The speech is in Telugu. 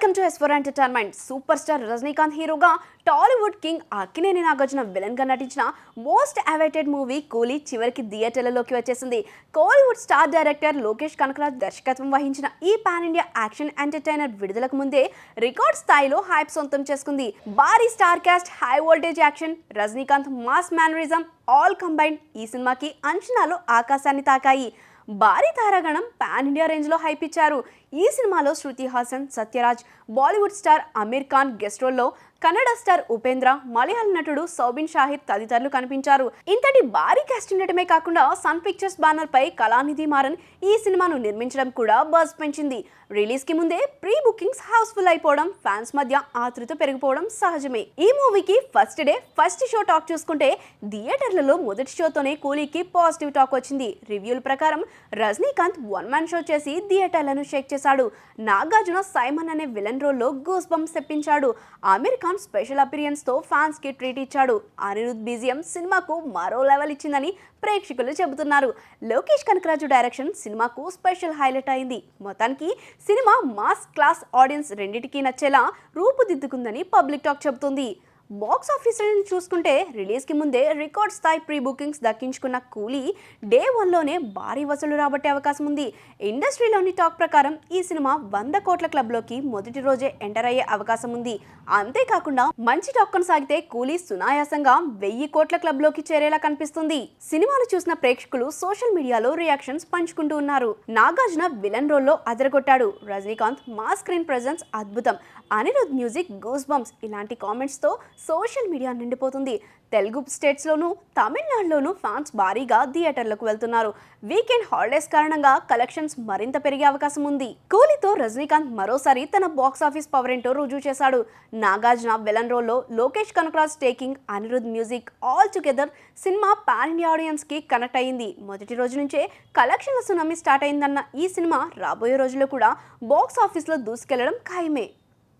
Welcome to S for entertainment. Super star Rajinikanth హీరోగా టాలీవుడ్ కింగ్ అక్కినేని నాగార్జున విలన్ గా నటించిన మోస్ట్ అవైటెడ్ మూవీ కూలీ చివరికి థియేటర్లలోకి వచ్చేసింది. కోలీవుడ్ స్టార్ డైరెక్టర్ లోకేష్ కనకరాజ్ దర్శకత్వం వహించిన ఈ పాన్ ఇండియా యాక్షన్ ఎంటర్టైనర్ విడుదలకు ముందే రికార్డ్ స్థాయిలో హైప్ సొంతం చేసుకుంది. భారీ star cast, high voltage action, Rajinikanth mass mannerism all combined ఈ సినిమాకి అంచనాలు ఆకాశాన్ని తాకాయి. భారీ తారాగణం పాన్ ఇండియా రేంజ్ లో హైప్ ఇచ్చారు. ఈ సినిమాలో శృతి హాసన్, సత్యరాజ్, బాలీవుడ్ స్టార్ అమీర్ ఖాన్ గెస్ట్ రోల్లో, కన్నడ స్టార్ ఉపేంద్ర, మలయాళ నటుడు సౌబిన్ షాహిద్ తదితరులు కనిపించారు. ఇంతటి భారీ కాస్ట్ ఉండటమే కాకుండా సన్ పిక్చర్స్ బ్యానర్ పై కళానిధి మారన్ ఈ సినిమాను నిర్మించడం కూడా బజ్ పెంచింది. రిలీజ్ కి ముందే ప్రీ బుకింగ్స్ హౌస్ఫుల్ అయిపోవడం, ఫ్యాన్స్ మధ్య ఆతృత పెరిగిపోవడం సహజమే. ఈ మూవీకి first day first show talk చూసుకుంటే థియేటర్లలో మొదటి షోతోనే కూలీకి పాజిటివ్ టాక్ వచ్చింది. రివ్యూల ప్రకారం రజనీకాంత్ వన్ మ్యాన్ షో చేసి థియేటర్లను షేక్ చేశాడు. నాగార్జున సైమన్ అనే విలన్ రోల్లో గూస్ బంప్స్ తెప్పించాడు. అమీర్ ఖాన్ స్పెషల్ అపిరియన్స్ తో ఫ్యాన్స్ కి ట్రీట్ ఇచ్చాడు. అనిరుద్ బీజిఎం సినిమాకు మరో లెవెల్ ఇచ్చిందని ప్రేక్షకులు చెబుతున్నారు. లోకేష్ కనకరాజు డైరెక్షన్ సినిమాకు స్పెషల్ హైలైట్ అయింది. మొత్తానికి సినిమా మాస్ క్లాస్ ఆడియన్స్ రెండింటికి నచ్చేలా రూపుదిద్దుకుందని పబ్లిక్ టాక్ చెబుతుంది. బాక్స్ ఆఫీస్ చూసుకుంటే రిలీజ్ కి ముందే రికార్డ్ స్థాయి ప్రీ బుకింగ్స్ దక్కించుకున్న కూలీ డే 1లోనే భారీ వసూలు రాబట్టే అవకాశం ఉంది. ఇండస్ట్రీలోని టాక్ ప్రకారం ఈ సినిమా 100 కోట్ల క్లబ్లోకి మొదటి రోజే ఎంటర్ అయ్యే అవకాశం ఉంది. అంతేకాకుండా మంచి టాక్ కొనసాగితే కూలీ సునాయాసంగా 1000 కోట్ల క్లబ్లోకి చేరేలా కనిపిస్తుంది. సినిమాను చూసిన ప్రేక్షకులు సోషల్ మీడియాలో రియాక్షన్స్ పంచుకుంటూ ఉన్నారు. నాగార్జున విలన్ రోల్లో అదరగొట్టాడు. రజనీకాంత్ మా స్క్రీన్ ప్రెజెన్స్ అద్భుతం, అనిరుద్ మ్యూజిక్ గూస్ బంప్స్ ఇలాంటి కామెంట్స్ తో సోషల్ మీడియా నిండిపోతుంది. తెలుగు స్టేట్స్ లోను, తమిళనాడులోను ఫ్యాన్స్ భారీగా థియేటర్లకు వెళ్తున్నారు. వీకెండ్ హాలిడేస్ కారణంగా కలెక్షన్స్ మరింత పెరిగే అవకాశం ఉంది. కూలీతో రజనీకాంత్ మరోసారి తన బాక్స్ ఆఫీస్ పవర్ ఏంటో రుజువు చేశాడు. నాగార్జున విలన్ రోల్లో, Lokesh Kanagaraj taking, Anirudh music all together సినిమా పాన్ ఇండియా ఆడియన్స్ కి కనెక్ట్ అయింది. మొదటి రోజు నుంచే కలెక్షన్ల సునామీ స్టార్ట్ అయిందన్న ఈ సినిమా రాబోయే రోజుల్లో కూడా బాక్స్ ఆఫీస్ లో దూసుకెళ్లడం ఖాయమే.